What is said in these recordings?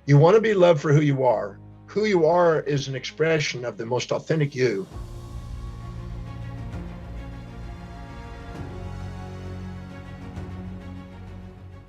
You want to be loved for who you are. Who you are is an expression of the most authentic you.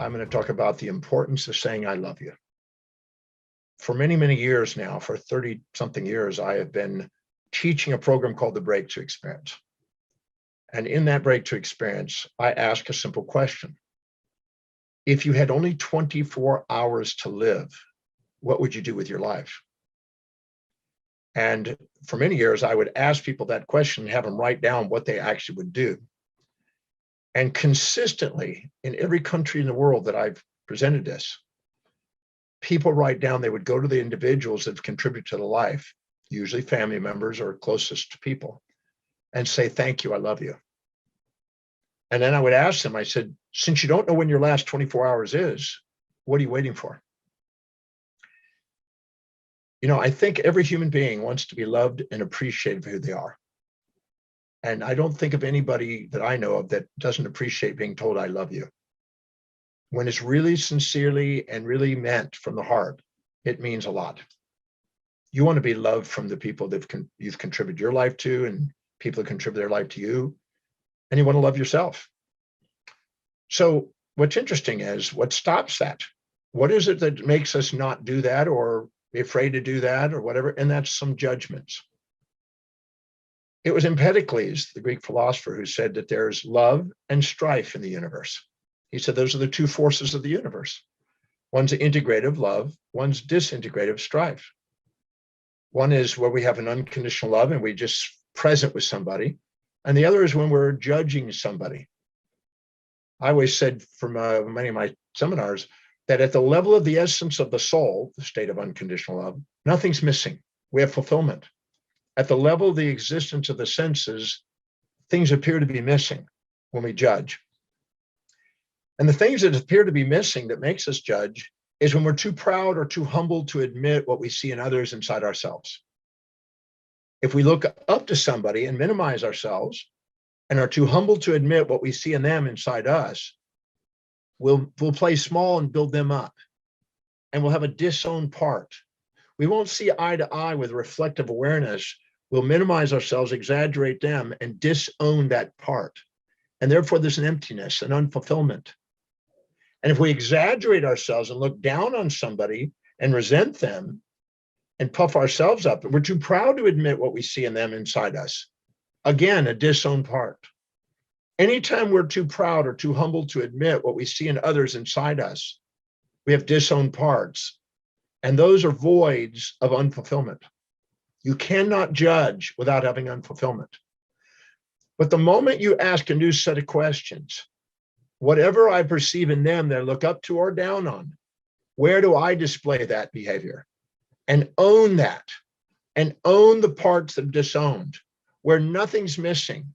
I'm going to talk about the importance of saying I love you. For many, many years now, for 30 something years, I have been teaching a program called the Breakthrough Experience. And in that Breakthrough Experience, I ask a simple question. If you had only 24 hours to live, what would you do with your life? And for many years, I would ask people that question and have them write down what they actually would do. And consistently, in every country in the world that I've presented this, people write down they would go to the individuals that have contributed to the life, usually family members or closest to people, and say, thank you, I love you. And then I would ask them, I said, since you don't know when your last 24 hours is, what are you waiting for? You know, I think every human being wants to be loved and appreciated for who they are. And I don't think of anybody that I know of that doesn't appreciate being told I love you. When it's really sincerely and really meant from the heart, it means a lot. You want to be loved from the people that you've contributed your life to and people that contribute their life to you. And you want to love yourself. So what's interesting is what stops that? What is it that makes us not do that or be afraid to do that or whatever? And that's some judgments. It was Empedocles, the Greek philosopher, who said that there's love and strife in the universe. He said those are the two forces of the universe. One's integrative love, one's disintegrative strife. One is where we have an unconditional love and we're just present with somebody. And the other is when we're judging somebody. I always said from many of my seminars that at the level of the essence of the soul, the state of unconditional love, nothing's missing. We have fulfillment. At the level of the existence of the senses, things appear to be missing when we judge. And the things that appear to be missing that makes us judge is when we're too proud or too humble to admit what we see in others inside ourselves. If we look up to somebody and minimize ourselves and are too humble to admit what we see in them inside us, we'll play small and build them up. And we'll have a disowned part. We won't see eye to eye with reflective awareness. We'll minimize ourselves, exaggerate them, and disown that part. And therefore, there's an emptiness, an unfulfillment. And if we exaggerate ourselves and look down on somebody and resent them and puff ourselves up, we're too proud to admit what we see in them inside us. Again, a disowned part. Anytime we're too proud or too humble to admit what we see in others inside us, we have disowned parts. And those are voids of unfulfillment. You cannot judge without having unfulfillment. But the moment you ask a new set of questions, whatever I perceive in them that I look up to or down on, where do I display that behavior? And own that, and own the parts that are disowned, where nothing's missing.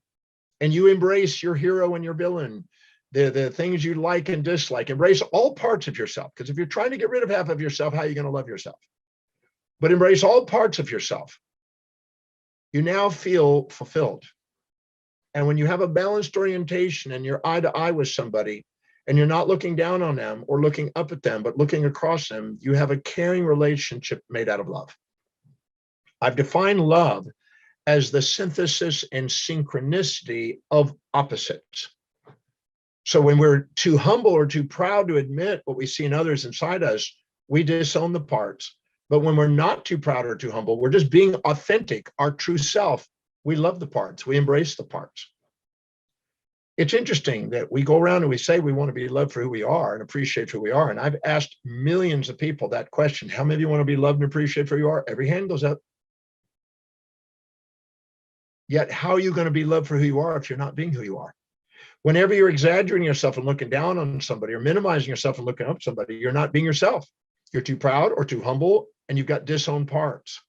And you embrace your hero and your villain, the things you like and dislike. Embrace all parts of yourself. Because if you're trying to get rid of half of yourself, how are you going to love yourself? But embrace all parts of yourself. You now feel fulfilled. And when you have a balanced orientation and you're eye to eye with somebody and you're not looking down on them or looking up at them, but looking across them, you have a caring relationship made out of love. I've defined love as the synthesis and synchronicity of opposites. So when we're too humble or too proud to admit what we see in others inside us, we disown the parts. But when we're not too proud or too humble, we're just being authentic, our true self. We love the parts. We embrace the parts. It's interesting that we go around and we say we want to be loved for who we are and appreciate who we are. And I've asked millions of people that question. How many of you want to be loved and appreciated for who you are? Every hand goes up. Yet how are you going to be loved for who you are if you're not being who you are? Whenever you're exaggerating yourself and looking down on somebody or minimizing yourself and looking up at somebody, you're not being yourself. You're too proud or too humble, and you've got disowned parts.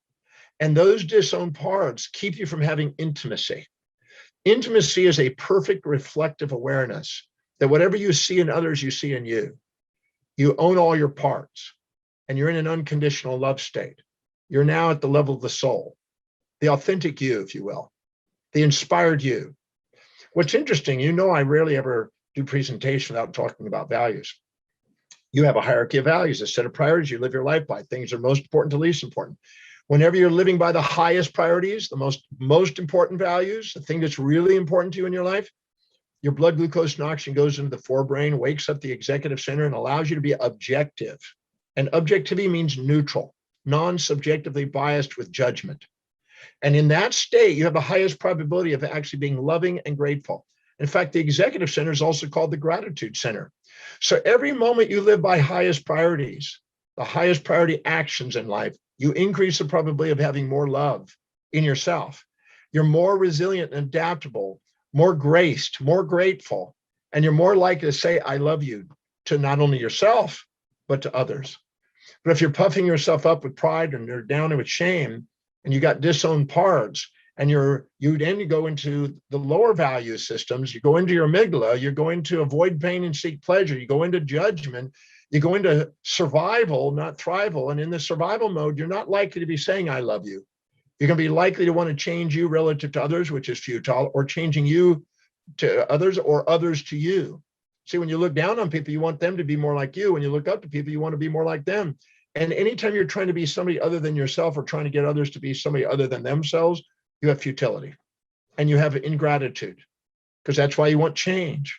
And those disowned parts keep you from having intimacy. Intimacy is a perfect reflective awareness that whatever you see in others, you see in you. You own all your parts, and you're in an unconditional love state. You're now at the level of the soul, the authentic you, if you will, the inspired you. What's interesting, you know, I rarely ever do presentation without talking about values. You have a hierarchy of values, a set of priorities you live your life by. Things are most important to least important. Whenever you're living by the highest priorities, the most important values, the thing that's really important to you in your life, your blood glucose and oxygen goes into the forebrain, wakes up the executive center, and allows you to be objective. And objectivity means neutral, non-subjectively biased with judgment. And in that state, you have the highest probability of actually being loving and grateful. In fact, the executive center is also called the gratitude center. So every moment you live by highest priorities, the highest priority actions in life, you increase the probability of having more love in yourself. You're more resilient and adaptable, more graced, more grateful, and you're more likely to say, I love you to not only yourself, but to others. But if you're puffing yourself up with pride and you're down with shame and you got disowned parts, and you then go into the lower value systems, you go into your amygdala, you're going to avoid pain and seek pleasure, you go into judgment, you go into survival, not thrival. And in the survival mode, you're not likely to be saying, I love you. You're going to be likely to want to change you relative to others, which is futile, or changing you to others or others to you. See, when you look down on people, you want them to be more like you. When you look up to people, you want to be more like them. And anytime you're trying to be somebody other than yourself or trying to get others to be somebody other than themselves, you have futility and you have ingratitude, because that's why you want change.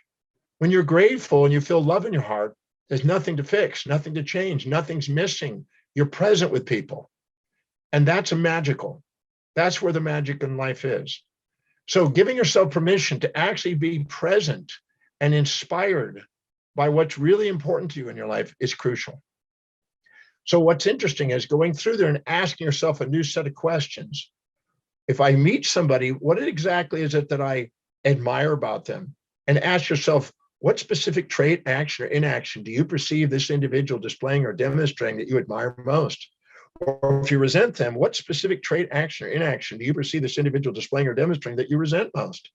When you're grateful and you feel love in your heart, there's nothing to fix, nothing to change, nothing's missing. You're present with people. And that's magical. That's where the magic in life is. So giving yourself permission to actually be present and inspired by what's really important to you in your life is crucial. So what's interesting is going through there and asking yourself a new set of questions. If I meet somebody, what exactly is it that I admire about them? And ask yourself, what specific trait, action, or inaction do you perceive this individual displaying or demonstrating that you admire most? Or if you resent them, what specific trait, action, or inaction do you perceive this individual displaying or demonstrating that you resent most?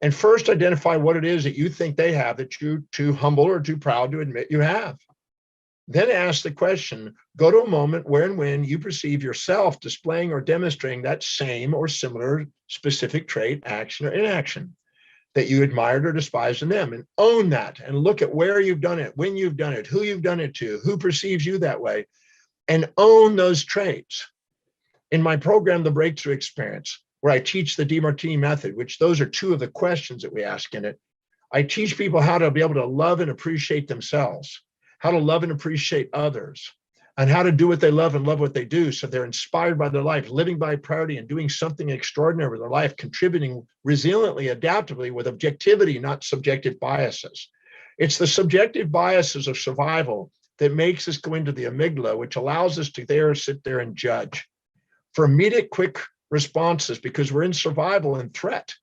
And first identify what it is that you think they have that you're too humble or too proud to admit you have. Then ask the question, go to a moment where and when you perceive yourself displaying or demonstrating that same or similar specific trait, action, or inaction that you admired or despised in them, and own that and look at where you've done it, when you've done it, who you've done it to, who perceives you that way, and own those traits. In my program, The Breakthrough Experience, where I teach the Demartini method, which those are two of the questions that we ask in it, I teach people how to be able to love and appreciate themselves, how to love and appreciate others, and how to do what they love and love what they do. So they're inspired by their life, living by priority and doing something extraordinary with their life, contributing resiliently, adaptively with objectivity, not subjective biases. It's the subjective biases of survival that makes us go into the amygdala, which allows us to sit there and judge for immediate, quick responses, because we're in survival and threat.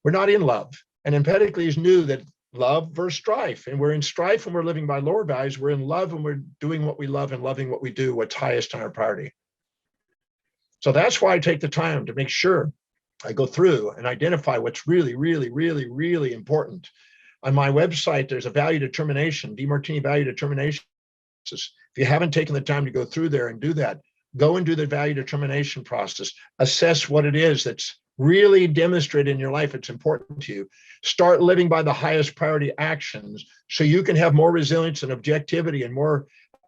We're not in love. And Empedocles knew that love versus strife. And we're in strife when we're living by lower values. We're in love when we're doing what we love and loving what we do, what's highest on our priority. So that's why I take the time to make sure I go through and identify what's really, really, really, really important. On my website, there's a value determination, Demartini value determination. If you haven't taken the time to go through there and do that, go and do the value determination process. Assess what it is that's really demonstrated in your life it's important to you. Start living by the highest priority actions so you can have more resilience and objectivity and more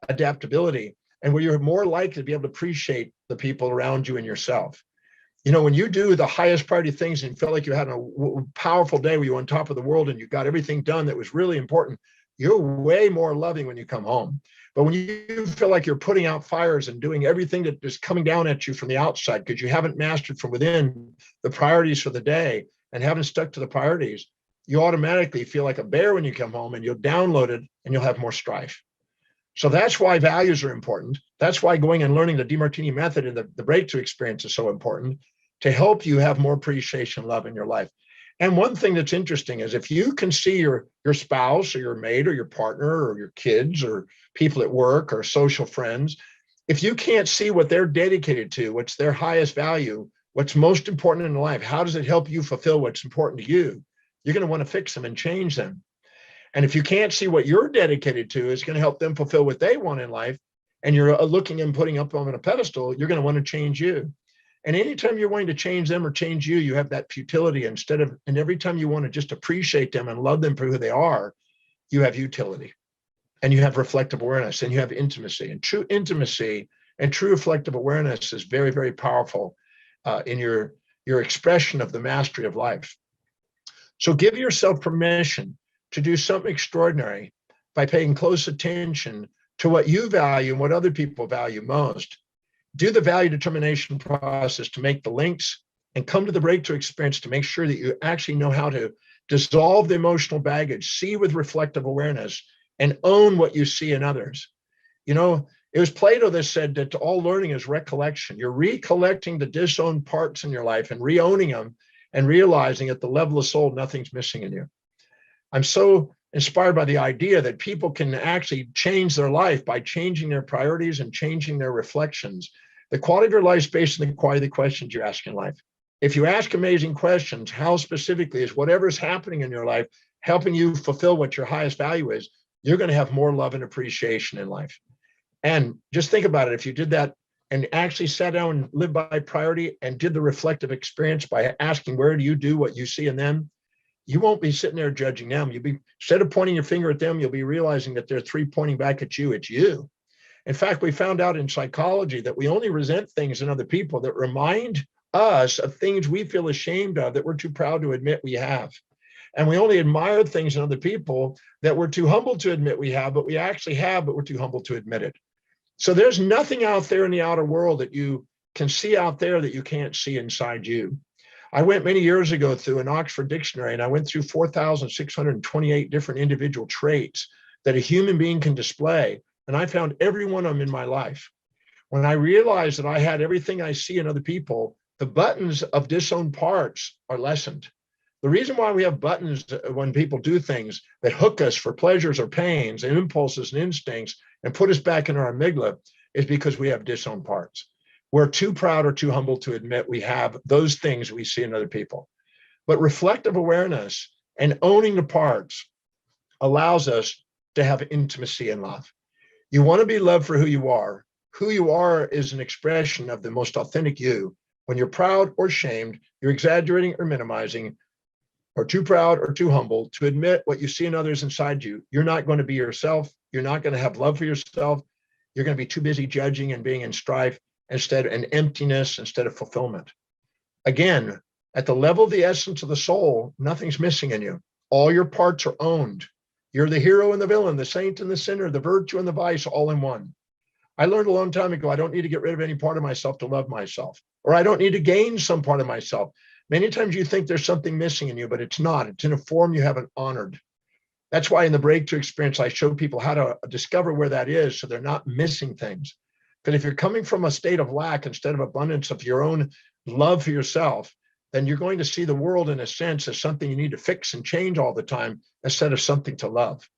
adaptability, and where you're more likely to be able to appreciate the people around you and yourself. You know, when you do the highest priority things and feel like you had a powerful day where you're on top of the world and you got everything done that was really important, you're way more loving when you come home. But when you feel like you're putting out fires and doing everything that is coming down at you from the outside because you haven't mastered from within the priorities for the day and haven't stuck to the priorities, you automatically feel like a bear when you come home, and you'll download it and you'll have more strife. So that's why values are important. That's why going and learning the Demartini method and the breakthrough experience is so important, to help you have more appreciation, love in your life. And one thing that's interesting is if you can see your spouse or your mate or your partner or your kids or people at work or social friends, if you can't see what they're dedicated to, what's their highest value, what's most important in life, how does it help you fulfill what's important to you? You're going to want to fix them and change them. And if you can't see what you're dedicated to is going to help them fulfill what they want in life, and you're looking and putting up on a pedestal, you're going to want to change you. And anytime you're wanting to change them or change you, you have that futility and every time you want to just appreciate them and love them for who they are, you have utility. and you have reflective awareness, and you have intimacy. And true intimacy and true reflective awareness is very, very powerful in your expression of the mastery of life. So give yourself permission to do something extraordinary by paying close attention to what you value and what other people value most. Do the value determination process to make the links, and come to the breakthrough experience to make sure that you actually know how to dissolve the emotional baggage, see with reflective awareness, and own what you see in others. You know, it was Plato that said that all learning is recollection. You're recollecting the disowned parts in your life and re-owning them and realizing at the level of soul, nothing's missing in you. I'm so inspired by the idea that people can actually change their life by changing their priorities and changing their reflections. The quality of your life is based on the quality of the questions you ask in life. If you ask amazing questions, how specifically is whatever's happening in your life helping you fulfill what your highest value is, you're going to have more love and appreciation in life. And just think about it. If you did that and actually sat down and lived by priority and did the reflective experience by asking, where do you do what you see in them? You won't be sitting there judging them. You'll be, instead of pointing your finger at them, you'll be realizing that there are three pointing back at you. It's you. In fact, we found out in psychology that we only resent things in other people that remind us of things we feel ashamed of that we're too proud to admit we have. And we only admire things in other people that we're too humble to admit we have, but we actually have, but we're too humble to admit it. So there's nothing out there in the outer world that you can see out there that you can't see inside you. I went many years ago through an Oxford dictionary, and I went through 4,628 different individual traits that a human being can display. And I found every one of them in my life. When I realized that I had everything I see in other people, the buttons of disowned parts are lessened. The reason why we have buttons when people do things that hook us for pleasures or pains and impulses and instincts and put us back in our amygdala is because we have disowned parts. We're too proud or too humble to admit we have those things we see in other people. But reflective awareness and owning the parts allows us to have intimacy and love. You want to be loved for who you are. Who you are is an expression of the most authentic you. When you're proud or shamed, you're exaggerating or minimizing, or too proud or too humble to admit what you see in others inside you, you're not going to be yourself. You're not going to have love for yourself. You're going to be too busy judging and being in strife instead, and emptiness instead of fulfillment. Again, at the level of the essence of the soul, nothing's missing in you. All your parts are owned. You're the hero and the villain, the saint and the sinner, the virtue and the vice, all in one. I learned a long time ago, I don't need to get rid of any part of myself to love myself, or I don't need to gain some part of myself. Many times you think there's something missing in you, but it's not. It's in a form you haven't honored. That's why in the breakthrough experience, I show people how to discover where that is so they're not missing things. Because if you're coming from a state of lack instead of abundance of your own love for yourself, then you're going to see the world in a sense as something you need to fix and change all the time instead of something to love.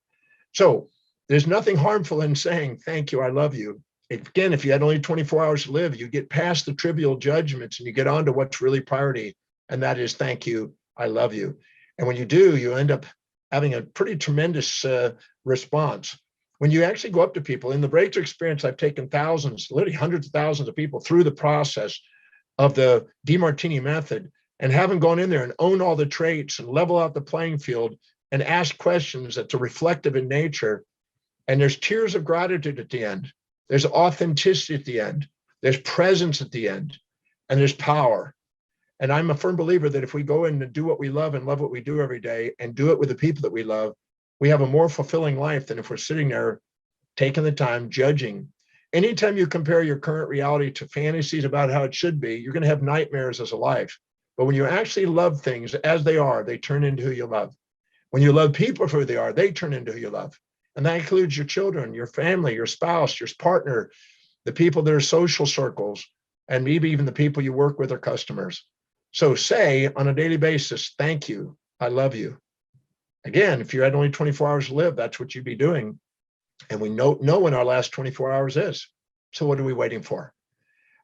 So there's nothing harmful in saying, thank you, I love you. Again, if you had only 24 hours to live, you get past the trivial judgments and you get on to what's really priority. And that is, thank you, I love you. And when you do, you end up having a pretty tremendous response. When you actually go up to people, in the breakthrough experience, I've taken thousands, literally hundreds of thousands of people through the process of the Demartini method, and haven't gone in there and own all the traits and level out the playing field and ask questions that are reflective in nature. And there's tears of gratitude at the end. There's authenticity at the end. There's presence at the end. And there's power. And I'm a firm believer that if we go in and do what we love and love what we do every day and do it with the people that we love, we have a more fulfilling life than if we're sitting there taking the time judging. Anytime you compare your current reality to fantasies about how it should be, you're going to have nightmares as a life. But when you actually love things as they are, they turn into who you love. When you love people for who they are, they turn into who you love. And that includes your children, your family, your spouse, your partner, the people that are social circles, and maybe even the people you work with or customers. So say on a daily basis, thank you, I love you. Again, if you had only 24 hours to live, that's what you'd be doing. And we know when our last 24 hours is. So what are we waiting for?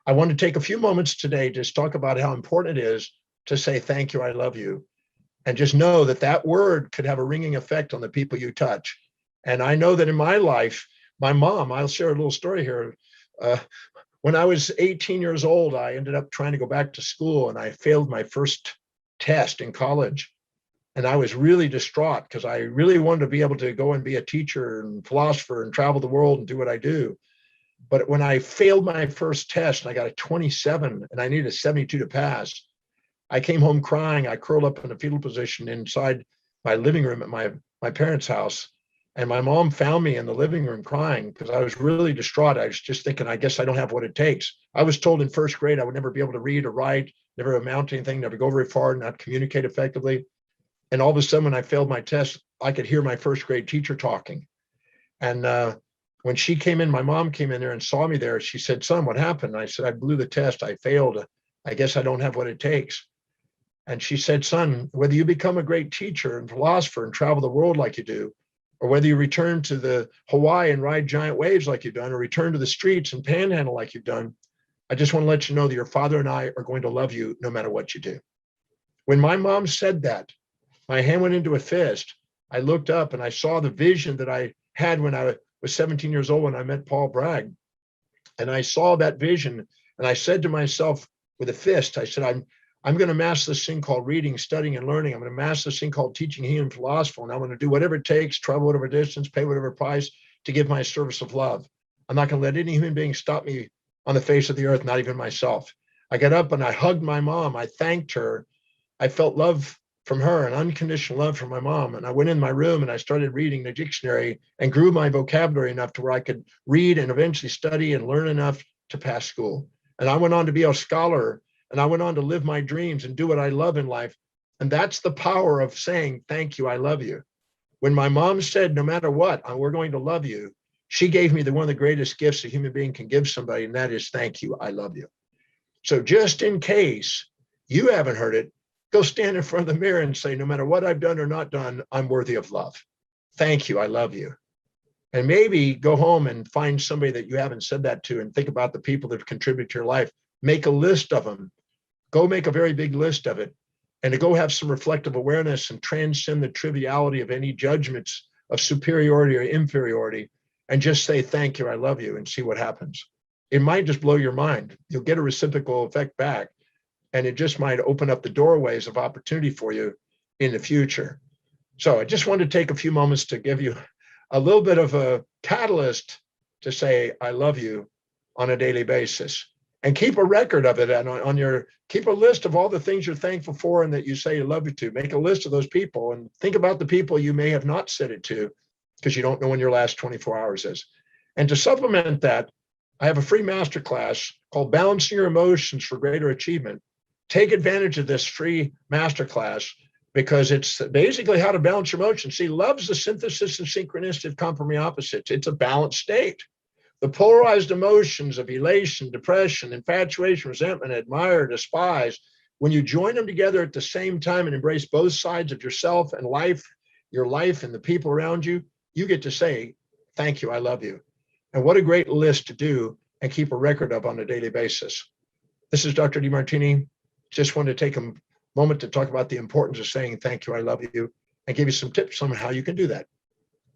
I want to take a few moments today to just talk about how important it is to say, thank you, I love you. And just know that that word could have a ringing effect on the people you touch. And I know that in my life, my mom, I'll share a little story here. When I was 18 years old, I ended up trying to go back to school and I failed my first test in college. And I was really distraught because I really wanted to be able to go and be a teacher and philosopher and travel the world and do what I do. But when I failed my first test and I got a 27 and I needed a 72 to pass, I came home crying. I curled up in a fetal position inside my living room at my parents' house. And my mom found me in the living room crying because I was really distraught. I was just thinking, I guess I don't have what it takes. I was told in first grade I would never be able to read or write, never amount to anything, never go very far, not communicate effectively. And all of a sudden, when I failed my test, I could hear my first grade teacher talking. And when she came in, my mom came in there and saw me there. She said, "Son, what happened?" I said, "I blew the test. I failed. I guess I don't have what it takes." And she said, "Son, whether you become a great teacher and philosopher and travel the world like you do, or whether you return to the Hawaii and ride giant waves like you've done, or return to the streets and panhandle like you've done, I just want to let you know that your father and I are going to love you no matter what you do." When my mom said that, my hand went into a fist. I looked up and I saw the vision that I had when I was 17 years old when I met Paul Bragg. And I saw that vision and I said to myself with a fist, I said, I'm going to master this thing called reading, studying, and learning. I'm going to master this thing called teaching, healing, and philosophy. And I'm going to do whatever it takes, travel whatever distance, pay whatever price to give my service of love. I'm not going to let any human being stop me on the face of the earth, not even myself. I got up and I hugged my mom. I thanked her. I felt love from her, an unconditional love from my mom. And I went in my room and I started reading the dictionary and grew my vocabulary enough to where I could read and eventually study and learn enough to pass school. And I went on to be a scholar, and I went on to live my dreams and do what I love in life. And that's the power of saying, "Thank you, I love you." When my mom said, "No matter what, we're going to love you," she gave me one of the greatest gifts a human being can give somebody, and that is, "Thank you, I love you." So just in case you haven't heard it, go stand in front of the mirror and say, "No matter what I've done or not done, I'm worthy of love. Thank you, I love you." And maybe go home and find somebody that you haven't said that to and think about the people that have contributed to your life. Make a list of them. Go make a very big list of it, and to go have some reflective awareness and transcend the triviality of any judgments of superiority or inferiority, and just say, "Thank you, I love you," and see what happens. It might just blow your mind. You'll get a reciprocal effect back, and it just might open up the doorways of opportunity for you in the future. So I just wanted to take a few moments to give you a little bit of a catalyst to say, "I love you" on a daily basis. And keep a record of it, and keep a list of all the things you're thankful for and that you say you love you to. Make a list of those people and think about the people you may have not said it to because you don't know when your last 24 hours is. And to supplement that, I have a free masterclass called Balancing Your Emotions for Greater Achievement. Take advantage of this free masterclass because it's basically how to balance your emotions. See, love's the synthesis and synchronicity of complementary opposites. It's a balanced state. The polarized emotions of elation, depression, infatuation, resentment, admire, despise, when you join them together at the same time and embrace both sides of yourself and life, your life and the people around you, you get to say, "Thank you, I love you." And what a great list to do and keep a record of on a daily basis. This is Dr. Demartini. Just wanted to take a moment to talk about the importance of saying, "Thank you, I love you," and give you some tips on how you can do that.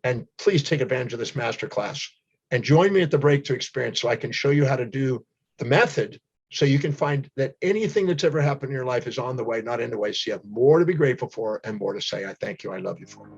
And please take advantage of this masterclass. And join me at the Breakthrough Experience so I can show you how to do the method so you can find that anything that's ever happened in your life is on the way, not in the way. So you have more to be grateful for and more to say, "I thank you, I love you" for.